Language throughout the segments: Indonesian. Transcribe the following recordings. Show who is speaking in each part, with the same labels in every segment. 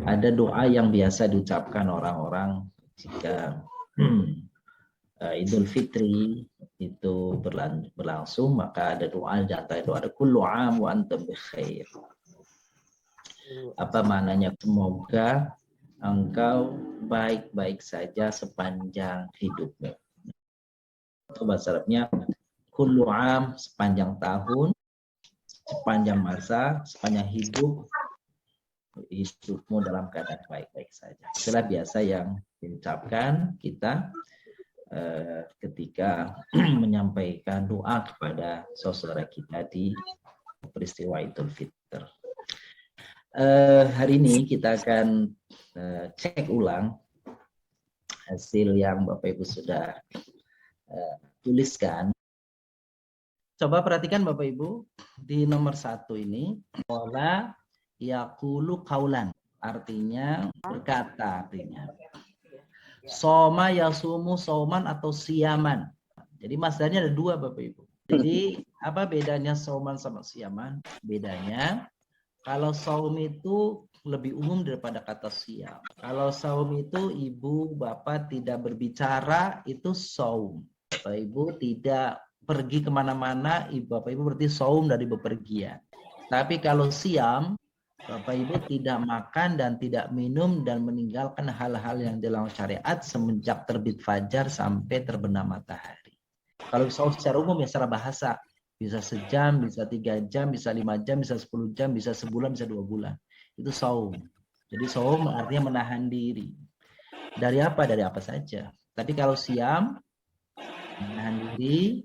Speaker 1: Ada doa yang biasa diucapkan orang-orang jika Idul Fitri itu berlangsung, maka ada doa di antara doa ada kullu am wa antum bi khair. Apa maknanya? Semoga engkau baik-baik saja sepanjang hidupmu. Itu bahasa Arabnya kullu am, sepanjang tahun, sepanjang masa, sepanjang hidupmu dalam keadaan baik-baik saja. Itulah biasa yang diucapkan kita ketika menyampaikan doa kepada saudara kita di peristiwa Idul Fitri. Hari ini kita akan cek ulang hasil yang Bapak Ibu sudah tuliskan. Coba perhatikan Bapak Ibu di nomor 1 ini, qala yaqulu qaulan, artinya berkata, artinya soma yasumu soman atau siaman. Jadi masdarnya ada 2 Bapak Ibu. Jadi apa bedanya soman sama siaman? Bedanya kalau saum itu lebih umum daripada kata siam. Kalau saum itu ibu bapak tidak berbicara, itu saum. Bapak ibu tidak pergi kemana-mana, ibu bapak ibu berarti saum dari bepergian. Tapi kalau siam, bapak ibu tidak makan dan tidak minum dan meninggalkan hal-hal yang dilarang syariat semenjak terbit fajar sampai terbenam matahari. Kalau saum secara umum ya secara bahasa, bisa sejam, bisa 3 jam, bisa 5 jam, bisa 10 jam, bisa sebulan, bisa 2 bulan. Itu saum. Jadi saum artinya menahan diri. Dari apa? Dari apa saja. Tapi kalau siam, menahan diri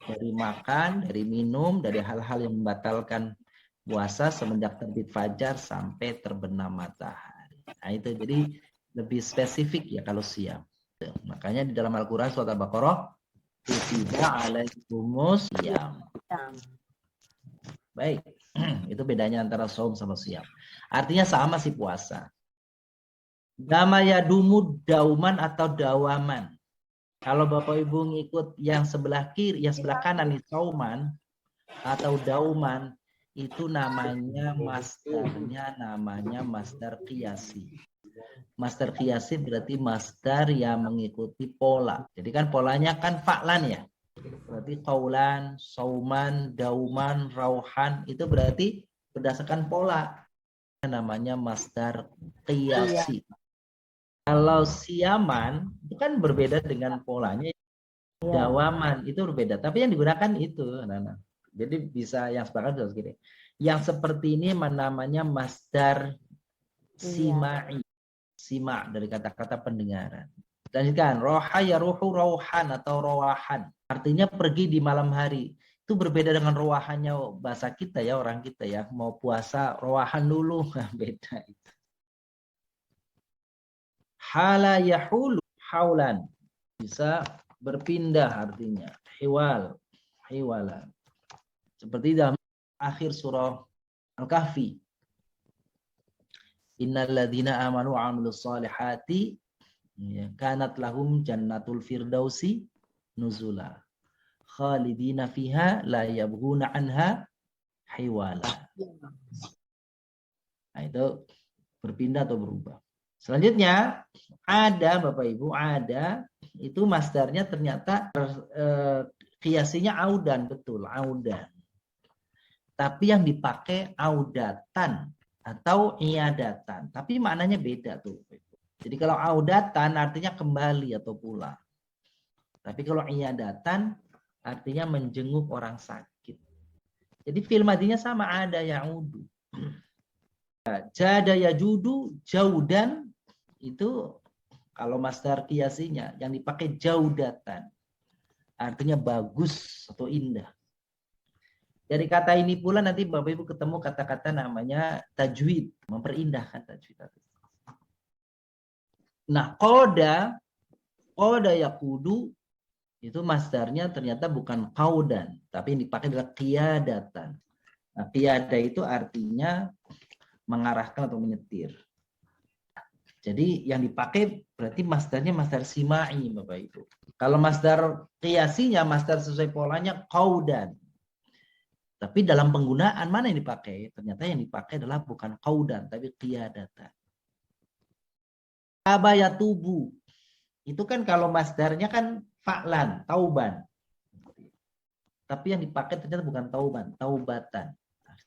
Speaker 1: dari makan, dari minum, dari hal-hal yang membatalkan puasa semenjak terbit fajar sampai terbenam matahari. Nah itu jadi lebih spesifik ya kalau siam. Makanya di dalam Al-Quran surat Al-Baqarah kutiba alaikumus siyam. Baik, itu bedanya antara saum sama siam. Artinya sama sih puasa. Dama yadumu dauman atau dawaman. Kalau Bapak Ibu ngikut yang sebelah kiri, yang sebelah kanan nih sauman atau dauman, itu namanya masdar qiyasi. Masdar qiyasi berarti masdar yang mengikuti pola. Jadi kan polanya kan fa'lan ya. Berarti qaulan, sauman, dauman, rauhan itu berarti berdasarkan pola. Namanya masdar qiyasi. Kalau siaman itu kan berbeda dengan polanya. Dawaman itu berbeda, tapi yang digunakan itu, anak-anak. Jadi bisa yang sepakat harus gini. Yang seperti ini namanya masdar sima'i. Sima dari kata-kata pendengaran. Lanjutkan, roha ya ruhu rauhan atau rawahan. Artinya pergi di malam hari. Itu berbeda dengan rawahannya bahasa kita ya, orang kita ya. Mau puasa rawahan dulu, beda itu. Hala yahulu haulan. Bisa berpindah artinya. Hiwalan. Seperti dalam akhir surah Al-Kahfi. Innal ladzina amanu wa 'amilus solihati kanat lahum jannatul firdausi nuzula khalidina fiha la yabghuna anha hiwala. Nah itu berpindah atau berubah. Selanjutnya ada Bapak Ibu, ada itu masdarnya ternyata kiasinya audan, betul, audan. Tapi yang dipakai audatan atau iadatan. Tapi maknanya beda tuh. Jadi kalau audatan artinya kembali atau pulang. Tapi kalau iadatan artinya menjenguk orang sakit. Jadi fi'il madinya sama, ada ya'udu. Jada yajudu, jaudan itu kalau masdar kiasinya yang dipakai jaudatan. Artinya bagus atau indah. Dari kata ini pula nanti Bapak Ibu ketemu kata-kata namanya tajwid, memperindahkan tajwid. Nah, qoda yaqudu itu masdarnya ternyata bukan qaudan, tapi yang dipakai adalah qiyadatan. Nah, qiyada itu artinya mengarahkan atau menyetir. Jadi yang dipakai berarti masdarnya masdar sima'i Bapak Ibu. Kalau masdar qiyasinya, masdar sesuai polanya qaudan. Tapi dalam penggunaan mana yang dipakai? Ternyata yang dipakai adalah bukan qaudan, tapi qiyadatan. Taba yatubu. Itu kan kalau masdarnya kan fa'lan, tauban. Tapi yang dipakai ternyata bukan tauban, taubatan.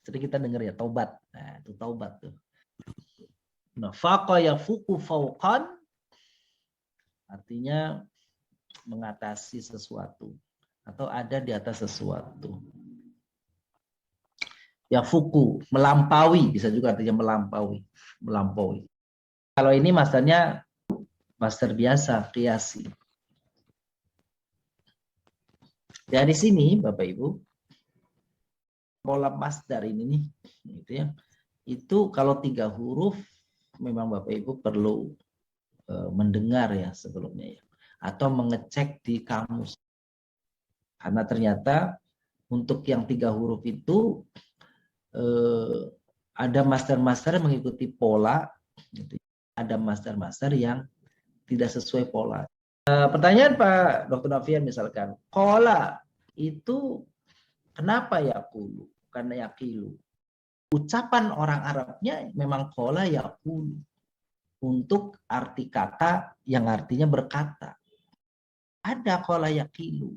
Speaker 1: Sering kita dengar ya, taubat. Nah, itu taubat tuh. Nah, faqa yafuqu fauqan artinya mengatasi sesuatu atau ada di atas sesuatu. Yafuqu, melampaui, bisa juga artinya melampaui, melampaui. Kalau ini masdarnya masdar biasa, qiyasi. Dari sini Bapak Ibu, pola masdar ini nih, gitu ya. Itu kalau 3 huruf memang Bapak Ibu perlu mendengar ya sebelumnya ya, atau mengecek di kamus. Karena ternyata untuk yang 3 huruf itu ada master-master yang mengikuti pola, gitu. Ada master-master yang tidak sesuai pola. Pertanyaan Pak Dr. Novian misalkan, kola itu kenapa yakulu? Karena yakilu. Ucapan orang Arabnya memang kola yakulu untuk arti kata yang artinya berkata. Ada kola yakilu,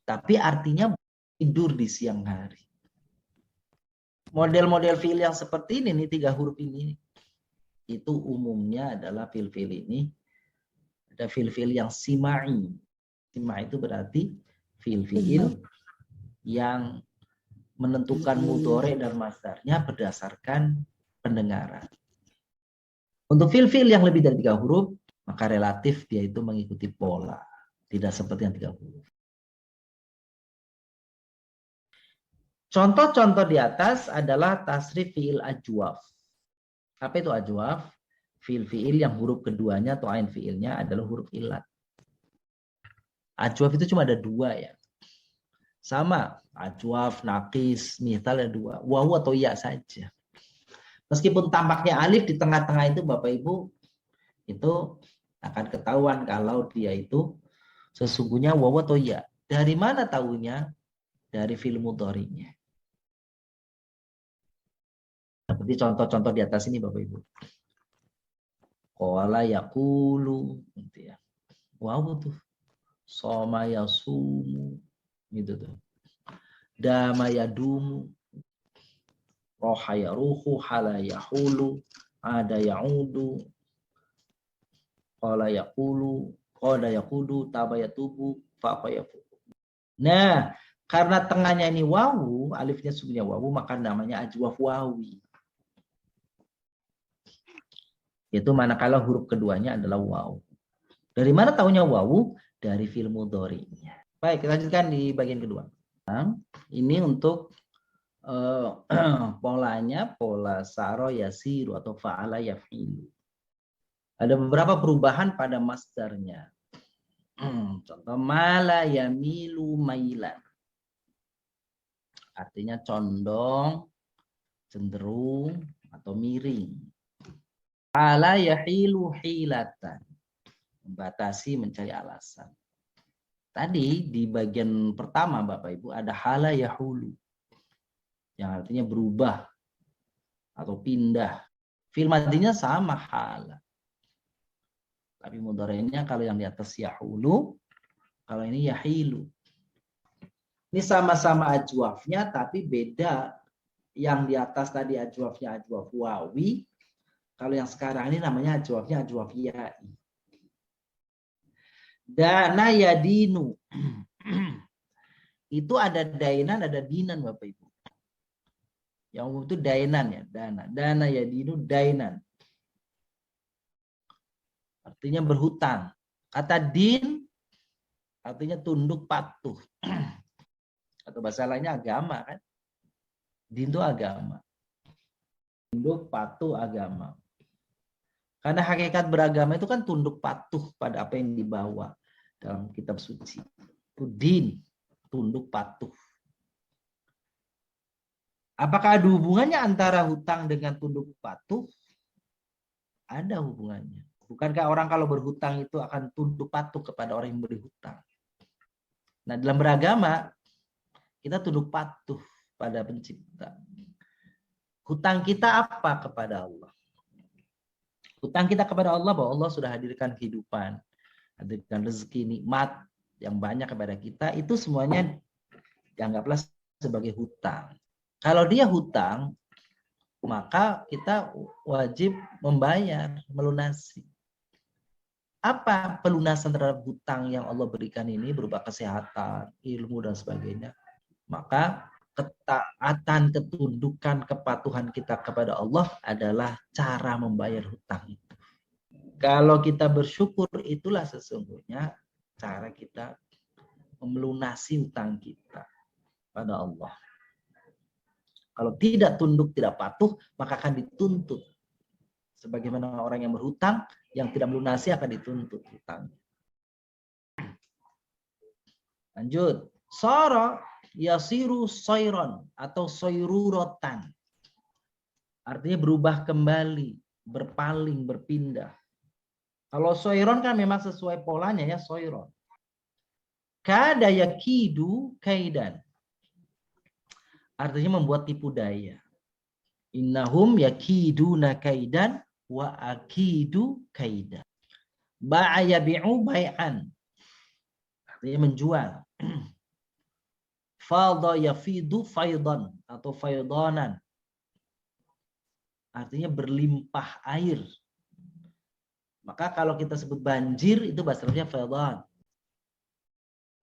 Speaker 1: tapi artinya tidur di siang hari. Model-model fiil yang seperti ini nih 3 huruf ini itu umumnya adalah fiil-fiil ini ada fiil-fiil yang simai. Simai itu berarti fiil-fiil yang menentukan mudhari dan masdarnya berdasarkan pendengaran. Untuk fiil-fiil yang lebih dari 3 huruf, maka relatif dia itu mengikuti pola, tidak seperti yang 3 huruf. Contoh-contoh di atas adalah tasrif fiil ajwaf. Apa itu ajwaf? Fiil-fiil yang huruf keduanya atau ain fiilnya adalah huruf ilat. Ajwaf itu cuma ada 2 ya. Sama, ajwaf, nakis, mithal ada 2. Wawu atau ya saja. Meskipun tampaknya alif di tengah-tengah itu Bapak Ibu, itu akan ketahuan kalau dia itu sesungguhnya wawu atau ya. Dari mana tahunya? Dari fiil mudhari'nya. Seperti contoh-contoh di atas ini Bapak Ibu. Qala yaqulu gitu ya. Wawu tuh. Soma yasumu gitu tuh. Dama yadumu. Roha yaruhu, hala yahulu, ada yaudu. Qala yaqulu, qala yaqudu, taba yatubu, faqa yafuqu. Nah, karena tengahnya ini wawu, alifnya sungguhnya wawu, maka namanya ajwaf wawi. Itu manakala huruf keduanya adalah wawu. Dari mana tahunya wawu? Dari fi'il mudhari'nya. Baik, kita lanjutkan di bagian kedua. Nah, ini untuk polanya, pola saro yasiru atau fa'ala yaf'ilu. Ada beberapa perubahan pada masdarnya. Contoh mala yamilu mailan. Artinya condong, cenderung, atau miring. Ala yahilu hilatan. Membatasi, mencari alasan. Tadi di bagian pertama Bapak Ibu ada hala yahulu. Yang artinya berubah atau pindah. Fi'il madinya sama hala. Tapi mudhari'nya kalau yang di atas yahulu, kalau ini yahilu. Ini sama-sama ajwafnya tapi beda. Yang di atas tadi ajwafnya ajwaf wawi. Kalau yang sekarang ini namanya ajwafnya ajwaf ya'i. Dana yadinu. Itu ada dainan, ada dinan Bapak Ibu. Yang umum itu dainan ya, dana. Dana yadinu dainan. Artinya berhutang. Kata din artinya tunduk patuh. Atau bahasa lainnya agama kan. Din itu agama. Tunduk patuh agama. Karena hakikat beragama itu kan tunduk patuh pada apa yang dibawa dalam kitab suci. Itu din, tunduk patuh. Apakah ada hubungannya antara hutang dengan tunduk patuh? Ada hubungannya. Bukankah orang kalau berhutang itu akan tunduk patuh kepada orang yang beri hutang? Nah, dalam beragama, kita tunduk patuh pada pencipta. Hutang kita apa kepada Allah? Hutang kita kepada Allah bahwa Allah sudah hadirkan kehidupan, hadirkan rezeki, nikmat yang banyak kepada kita, itu semuanya dianggaplah sebagai hutang. Kalau dia hutang, maka kita wajib membayar, melunasi. Apa pelunasan terhadap hutang yang Allah berikan ini berupa kesehatan, ilmu, dan sebagainya? Maka ketaatan, ketundukan, kepatuhan kita kepada Allah adalah cara membayar hutang itu. Kalau kita bersyukur, itulah sesungguhnya cara kita melunasi hutang kita pada Allah. Kalau tidak tunduk, tidak patuh, maka akan dituntut. Sebagaimana orang yang berhutang, yang tidak melunasi akan dituntut hutang. Lanjut. Sara yasiru soiron atau soirurotan. Artinya berubah kembali, berpaling, berpindah. Kalau soiron kan memang sesuai polanya ya, soiron. Kada yakidu kaidan. Artinya membuat tipu daya. Innahum yakiduna kaidan wa akidu kaidan. Ba'a yabi'u bai'an. Artinya menjual. Fadha yafidu faidan atau faidanan. Artinya berlimpah air. Maka kalau kita sebut banjir itu bahasa Arabnya faidan.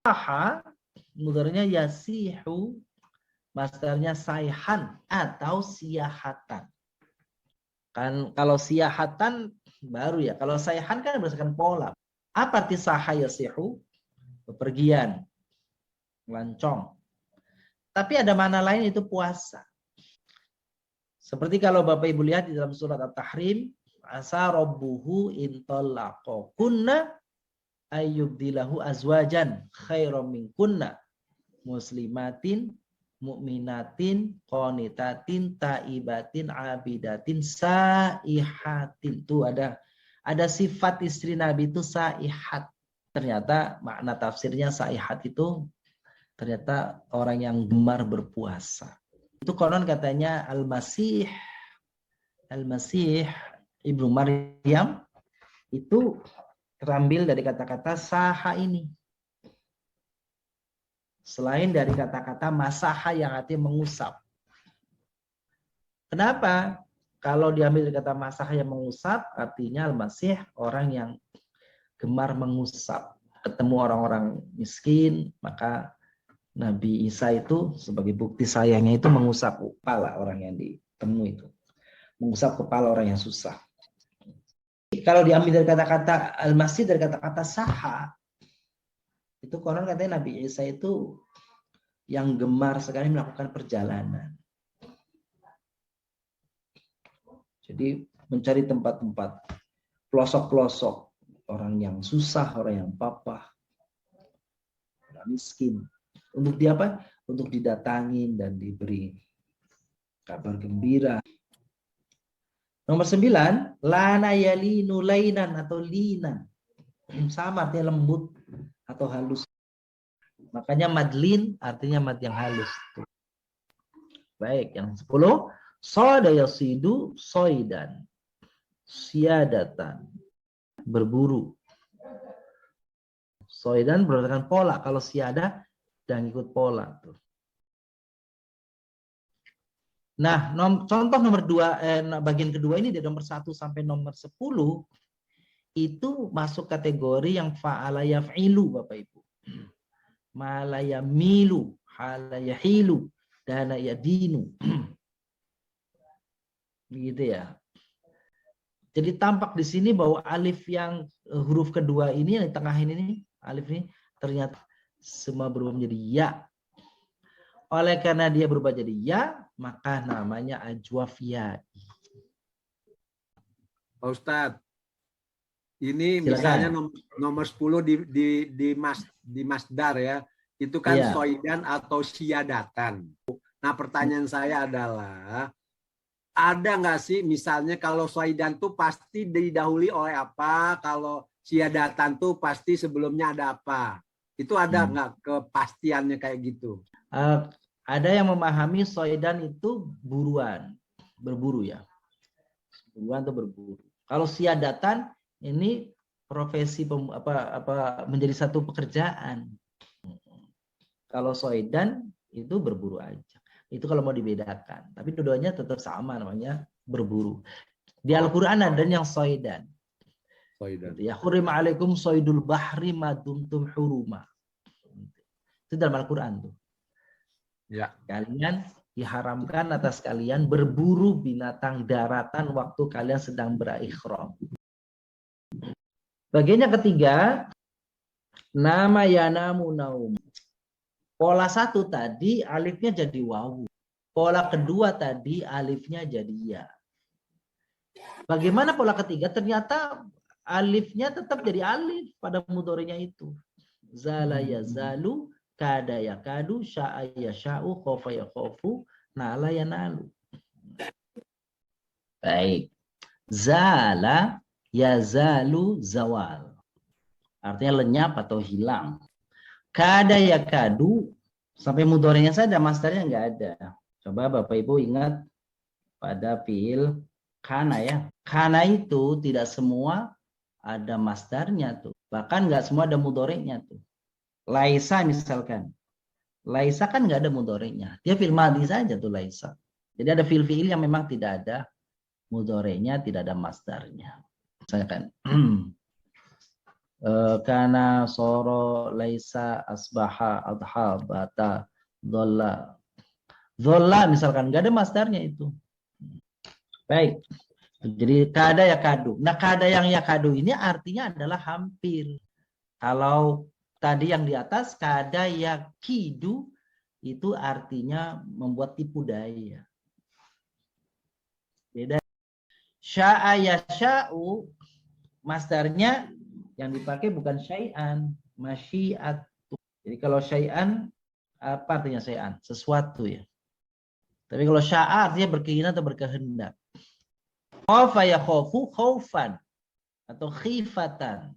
Speaker 1: Saha mudhari'nya yasihu, masdarnya sayhan atau siyahatan. Kan kalau siyahatan baru ya. Kalau sayhan kan berdasarkan pola. Apa arti saha yasihu? Bepergian, melancong. Tapi ada makna lain, itu puasa. Seperti kalau Bapak Ibu lihat di dalam surat At-Tahrim, asa rabbuhu in talaqakunna ayyubdilahu azwajan khairam minkunna muslimatin mu'minatin qanitatin taibatin abidatin saihatin. Tuh ada sifat istri Nabi itu saihat. Ternyata makna tafsirnya saihat itu ternyata orang yang gemar berpuasa. Itu konon katanya Al-Masih Ibnu Maryam itu terambil dari kata-kata saha ini. Selain dari kata-kata masaha yang artinya mengusap. Kenapa? Kalau diambil dari kata masaha yang mengusap, artinya Al-Masih orang yang gemar mengusap. Ketemu orang-orang miskin, maka Nabi Isa itu sebagai bukti sayangnya itu mengusap kepala orang yang ditemui itu. Mengusap kepala orang yang susah. Kalau diambil dari kata-kata Al-Masih, dari kata-kata saha, itu konon katanya Nabi Isa itu yang gemar sekali melakukan perjalanan. Jadi mencari tempat-tempat pelosok-pelosok, orang yang susah, orang yang papa, orang miskin. Untuk dia apa? Untuk didatangin dan diberi kabar gembira. Nomor 9, lana yalinu lainan atau linan. Sama artinya lembut atau halus. Makanya madlin artinya mad yang halus. Baik, yang 10, soda yasidu soidan. Siadatan. Berburu. Soidan berdasarkan pola. Kalau siada dan ikut pola tuh. Nah, contoh nomor 2, bagian kedua ini dari nomor 1 sampai nomor 10 itu masuk kategori yang fa'ala yaf'ilu Bapak Ibu. Ma la yamilu, hala yahilu, dana yadinu. Begitu ya. Jadi tampak di sini bahwa alif yang huruf kedua ini yang di tengah ini alif ini ternyata semua berubah menjadi ya. Oleh karena dia berubah jadi ya, maka namanya ajwaf ya.
Speaker 2: Pak Ustadz, ini
Speaker 1: Silakan.
Speaker 2: misalnya nomor 10 di masdar ya, itu kan soidan atau siadatan. Nah pertanyaan saya adalah, ada nggak sih misalnya kalau soidan tuh pasti didahului oleh apa, kalau siadatan tuh pasti sebelumnya ada apa? Itu ada nggak kepastiannya kayak gitu?
Speaker 1: Ada yang memahami soidan itu buruan, berburu ya. Buruan atau berburu. Kalau siyadatan ini profesi menjadi satu pekerjaan. Kalau soidan itu berburu aja. Itu kalau mau dibedakan. Tapi dua-duanya tetap sama namanya berburu. Di Al-Quran ada yang soidan.
Speaker 2: Soidan.
Speaker 1: Ya hurima alaikum soidul bahri madumtum huruma. Itu dalam Al-Quran tuh.
Speaker 2: Ya.
Speaker 1: Kalian diharamkan atas kalian berburu binatang daratan waktu kalian sedang berikhram. Bagian yang ketiga, nama yanamu naum. Pola satu tadi alifnya jadi wawu. Pola kedua tadi alifnya jadi ya. Bagaimana pola ketiga? Ternyata alifnya tetap jadi alif pada mudhari'nya itu. Zala yazalu, kada yakadu, sya'a yasha'u, khofa yakhofu, nala yanalu. Baik. Zala yazalu zawal. Artinya lenyap atau hilang. Kada yakadu, sampai mudhari'nya saja, masdarnya nggak ada. Coba Bapak Ibu ingat pada fiil kana ya. Kana itu tidak semua ada masdarnya tuh. Bahkan nggak semua ada mudhari'nya tuh. Laisa misalkan. Laisa kan nggak ada mudhari'nya. Dia fiil madhi saja tuh laisa. Jadi ada fiil-fiil yang memang tidak ada mudhari'nya, tidak ada masdarnya. Misalkan kana soro laisa asbaha adha bata dholla. Dholla misalkan nggak ada masdarnya itu. Baik. Jadi kada ya kadu. Nah kada yang ya kadu ini artinya adalah hampir. Kalau tadi yang di atas kada ya kidu itu artinya membuat tipu daya. Beda. Sya'a ya sya'u masdarnya yang dipakai bukan syai'an, masyiatu. Jadi kalau syai'an apa artinya syai'an? Sesuatu ya. Tapi kalau sya'a artinya berkeinginan atau berkehendak. Khofa ya khofu khaufan atau khifatan.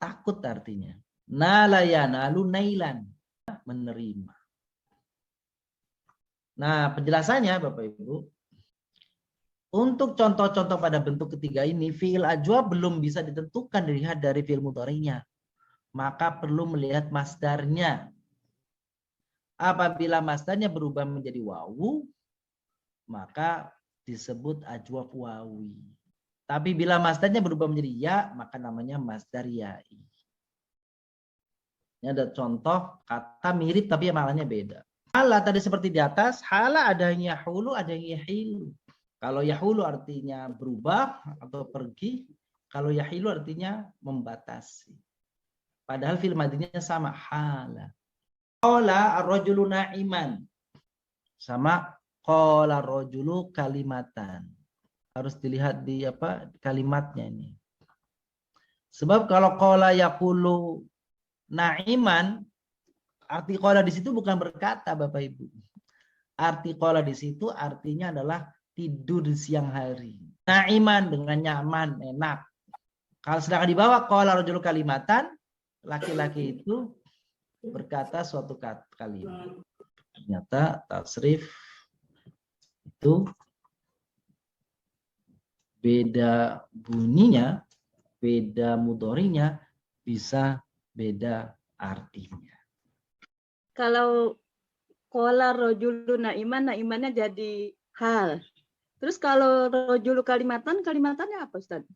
Speaker 1: Takut artinya. Nala yanalu nailan, menerima. Nah, penjelasannya Bapak Ibu, untuk contoh-contoh pada bentuk ketiga ini, fi'il ajwa belum bisa ditentukan dilihat dari fi'il mudhari'nya. Maka perlu melihat masdarnya. Apabila masdarnya berubah menjadi wawu, maka disebut ajwaf wawi. Tapi bila masdarnya berubah menjadi ya, maka namanya masdar ya'i. Ini ada contoh kata mirip tapi maknanya beda. Hala tadi seperti di atas, hala ada yang yahulu, ada yang yahilu. Kalau yahulu artinya berubah atau pergi, kalau yahilu artinya membatasi. Padahal fi'il madhinya sama, hala. Qala ar-rajulu na'iman. Sama qala ar-rajulu kalimatan. Harus dilihat di kalimatnya ini. Sebab kalau qala yaqulu na'iman, arti qala di situ bukan berkata Bapak Ibu. Arti qala di situ artinya adalah tidur di siang hari. Na'iman dengan nyaman, enak. Kalau sedangkan di bawah qala rajulu kalimatan, laki-laki itu berkata suatu kalimat. Ternyata tasrif itu beda bunyinya, beda mudhari'nya, bisa beda artinya.
Speaker 3: Kalau qala rajulu na'iman, na'imannya jadi hal. Terus kalau rajulu kalimatan, kalimatannya apa Ustaz?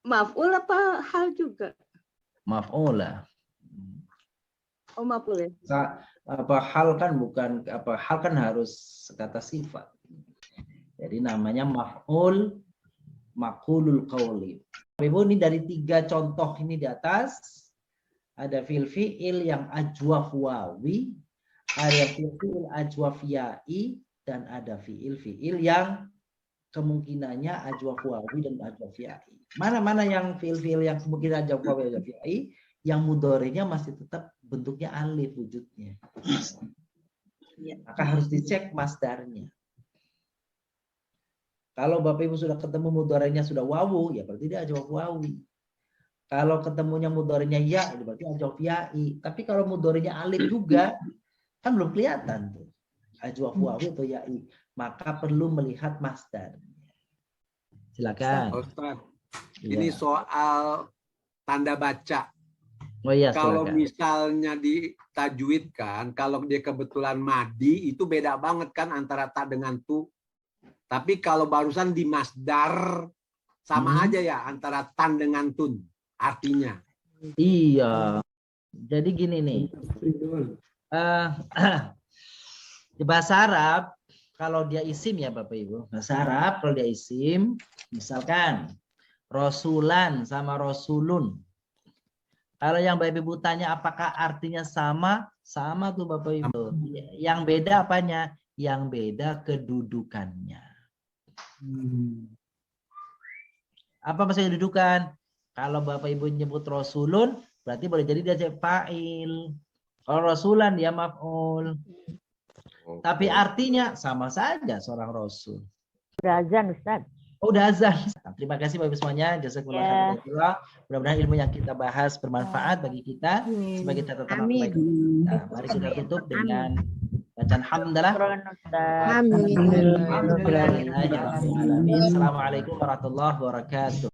Speaker 3: Maf'ul apa hal juga?
Speaker 1: Maf'ula.
Speaker 3: Oh maf'ul ya.
Speaker 1: Hal kan bukan hal kan harus kata sifat. Jadi namanya maf'ul, maqulul qawli. Ibu ini dari 3 contoh ini di atas ada fi'il yang ajwaf wawi, ada fi'il ajwaf ya'i, dan ada fi'il yang kemungkinannya ajwaf wawi dan ajwaf ya'i. Mana-mana yang fi'il yang kemungkinan ajwaf wawi dan ajwaf ya'i, yang mudhari'nya masih tetap bentuknya alif wujudnya. Maka harus dicek masdarnya. Kalau Bapak Ibu sudah ketemu mudhari'nya sudah wawu, ya berarti dia ajwaf wawi. Kalau ketemunya mudhari'nya ya, itu berarti ajwaf ya'i. Tapi kalau mudhari'nya alif juga, kan belum kelihatan tuh. Ajwaf wawi atau ya'i. Maka perlu melihat masdarnya. Silakan.
Speaker 2: Ustaz,
Speaker 1: Iya.
Speaker 2: ini soal tanda baca.
Speaker 1: Oh iya,
Speaker 2: Kalau
Speaker 1: silakan.
Speaker 2: misalnya ditajwidkan, kalau dia kebetulan madi, itu beda banget kan antara ta dengan tu. Tapi kalau barusan di masdar, sama aja ya antara tan dengan tun artinya.
Speaker 1: Iya. Jadi gini nih. Di bahasa Arab, kalau dia isim ya Bapak Ibu. Bahasa Arab kalau dia isim, misalkan Rasulan sama Rasulun. Kalau yang Bapak Ibu tanya apakah artinya sama? Sama tuh Bapak Ibu. Yang beda apanya? Yang beda kedudukannya. Apa maksudnya kedudukan? Kalau Bapak Ibu nyebut Rasulun, berarti boleh jadi dia fa'il. Kalau Rasulan dia maf'ul. Tapi artinya sama saja seorang Rasul.
Speaker 4: Udah azan, Ustaz.
Speaker 1: Oh, udah azan. Terima kasih Bapak Ibu semuanya. Jazakumullah khairan. Mudah-mudahan ilmu yang kita bahas bermanfaat bagi kita sebagai catatan
Speaker 5: Amin.
Speaker 1: kebaikan kita. Mari kita tutup dengan bacaan hamdalah.
Speaker 5: Amin.
Speaker 1: Alhamdulillahirabbil alamin. Assalamualaikum warahmatullahi wabarakatuh.